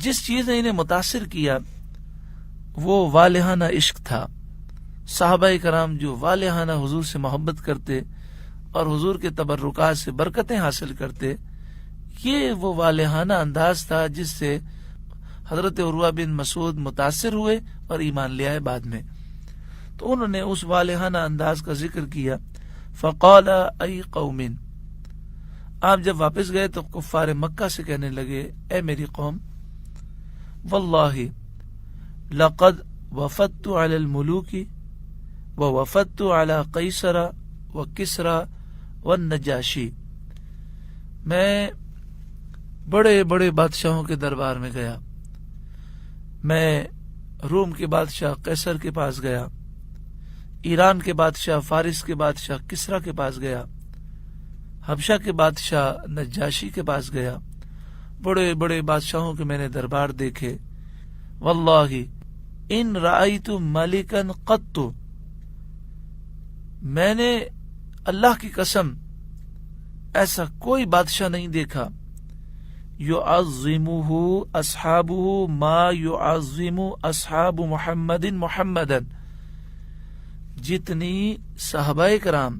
جس چیز نے انہیں متاثر کیا وہ والہانہ عشق تھا. صحابہ کرام جو والہانہ حضور سے محبت کرتے اور حضور کے تبرکات سے برکتیں حاصل کرتے، یہ وہ والہانہ انداز تھا جس سے حضرت عروہ بن مسعود متاثر ہوئے اور ایمان لے آئے بعد میں. تو انہوں نے اس والہانہ انداز کا ذکر کیا. فقال ای قوم، آپ جب واپس گئے تو کفار مکہ سے کہنے لگے اے میری قوم، واللہ لقد وفدت علی الملوک ووفدت علی قیصر وکسرى والنجاشی، میں بڑے بڑے بادشاہوں کے دربار میں گیا، میں روم کے بادشاہ قیصر کے پاس گیا، ایران کے بادشاہ فارس کے بادشاہ کسریٰ کے پاس گیا، حبشہ کے بادشاہ نجاشی کے پاس گیا، بڑے بڑے بادشاہوں کے میں نے دربار دیکھے. واللہ ان رأیت ملکا قط، میں نے اللہ کی قسم ایسا کوئی بادشاہ نہیں دیکھا، یعظمہ اصحابہ ما یعظم اصحاب محمد محمدا، جتنی صحابہ کرام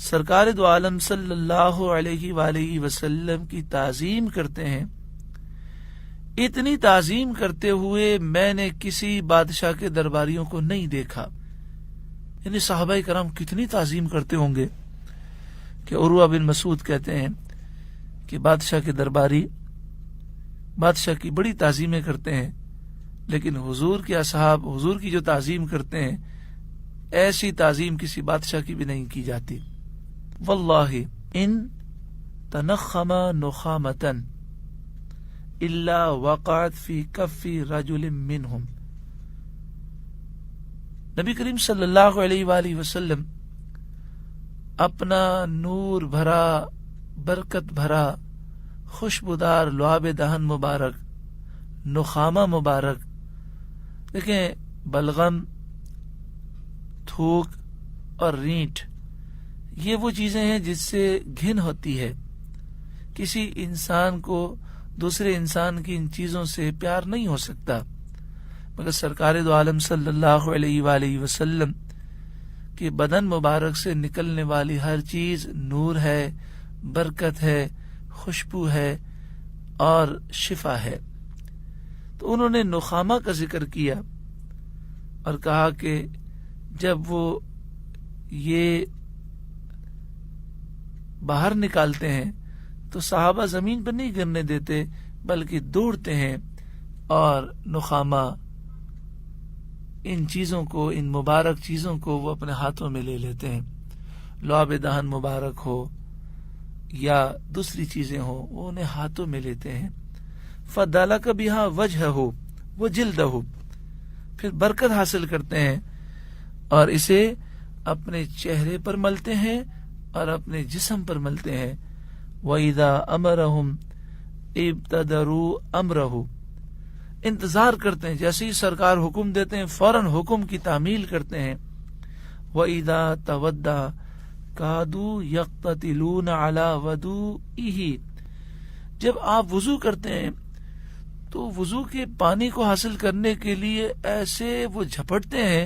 سرکار دو عالم صلی اللہ علیہ وآلہ وسلم کی تعظیم کرتے ہیں، اتنی تعظیم کرتے ہوئے میں نے کسی بادشاہ کے درباریوں کو نہیں دیکھا. یعنی صحابہ کرام کتنی تعظیم کرتے ہوں گے کہ عروہ بن مسعود کہتے ہیں کہ بادشاہ کے درباری بادشاہ کی بڑی تعظیمیں کرتے ہیں، لیکن حضور کے اصحاب حضور کی جو تعظیم کرتے ہیں ایسی تعظیم کسی بادشاہ کی بھی نہیں کی جاتی. واللہ ان تنخم نخامتا الا وقعت فی کف رجل منہم، نبی کریم صلی اللہ علیہ وآلہ وسلم اپنا نور بھرا برکت بھرا خوشبودار لعاب دہن مبارک نخامہ مبارک، دیکھیں بلغم، تھوک اور رینٹ یہ وہ چیزیں ہیں جس سے گھن ہوتی ہے. کسی انسان کو دوسرے انسان کی ان چیزوں سے پیار نہیں ہو سکتا، مگر سرکار دو عالم صلی اللہ علیہ وآلہ وسلم کے بدن مبارک سے نکلنے والی ہر چیز نور ہے، برکت ہے، خوشبو ہے اور شفا ہے. تو انہوں نے نخامہ کا ذکر کیا اور کہا کہ جب وہ یہ باہر نکالتے ہیں تو صحابہ زمین پر نہیں گرنے دیتے بلکہ دوڑتے ہیں اور نخامہ ان چیزوں کو، ان مبارک چیزوں کو وہ اپنے ہاتھوں میں لے لیتے ہیں. لعاب دہن مبارک ہو یا دوسری چیزیں ہوں وہ انہیں ہاتھوں میں لیتے ہیں. فَدَلَكَ بِهَا وَجْهَهُ وَجِلْدَهُ، پھر برکت حاصل کرتے ہیں اور اسے اپنے چہرے پر ملتے ہیں اور اپنے جسم پر ملتے ہیں. وَإِذَا أَمَرَهُمْ ابْتَدَرُوا أَمْرَهُ، انتظار کرتے ہیں، جیسے ہی سرکار حکم دیتے ہیں فوراً حکم کی تعمیل کرتے ہیں. وَإِذَا تَوَدَّعَ كَادُوا يَقْتَتِلُونَ عَلَى وَضُوئِهِ، جب آپ وضو کرتے ہیں تو وضو کے پانی کو حاصل کرنے کے لیے ایسے وہ جھپٹتے ہیں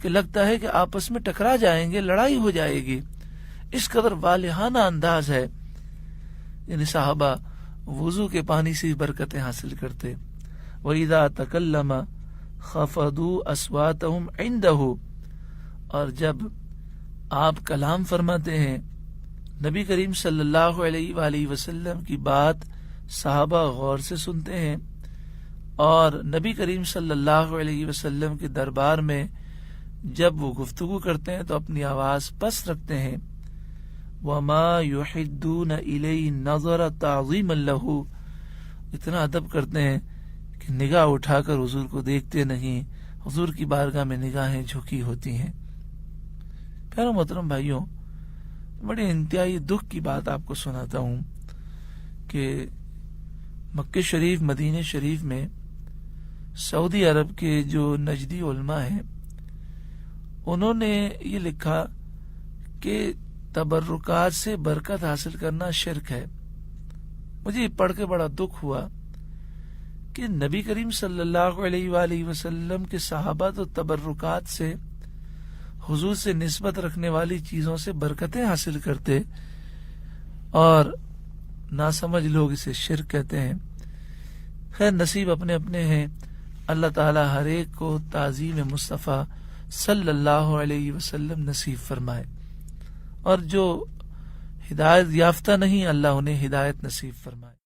کہ لگتا ہے کہ آپس میں ٹکرا جائیں گے، لڑائی ہو جائے گی. اس قدر والہانہ انداز ہے. یعنی صحابہ وضو کے پانی سے برکتیں حاصل کرتے. وَإِذَا تَكَلَّمَ خَفَضُوا أَصْوَاتَهُمْ عِنْدَهُ، اور جب آپ کلام فرماتے ہیں نبی کریم صلی اللہ علیہ وآلہ وسلم کی بات صحابہ غور سے سنتے ہیں اور نبی کریم صلی اللہ علیہ وسلم کے دربار میں جب وہ گفتگو کرتے ہیں تو اپنی آواز پست رکھتے ہیں. وَمَا يُحِدُّونَ إِلَيْهِ النَّظَرَ تَعْظِيمًا لَهُ، اتنا ادب کرتے ہیں کہ نگاہ اٹھا کر حضور کو دیکھتے نہیں، حضور کی بارگاہ میں نگاہیں جھکی ہوتی ہیں. پیارو محترم بھائیوں، بڑی انتہائی دکھ کی بات آپ کو سناتا ہوں کہ مکہ شریف مدینہ شریف میں سعودی عرب کے جو نجدی علماء ہیں انہوں نے یہ لکھا کہ تبرکات سے برکت حاصل کرنا شرک ہے. مجھے پڑھ کے بڑا دکھ ہوا کہ نبی کریم صلی اللہ علیہ وآلہ وسلم کے صحابہ تو تبرکات سے، حضور سے نسبت رکھنے والی چیزوں سے برکتیں حاصل کرتے، اور ناسمجھ لوگ اسے شرک کہتے ہیں۔ خیر، نصیب اپنے اپنے ہیں۔ اللہ تعالی ہر ایک کو تعظیم مصطفیٰ صلی اللہ علیہ وسلم نصیب فرمائے، اور جو ہدایت یافتہ نہیں، اللہ انہیں ہدایت نصیب فرمائے۔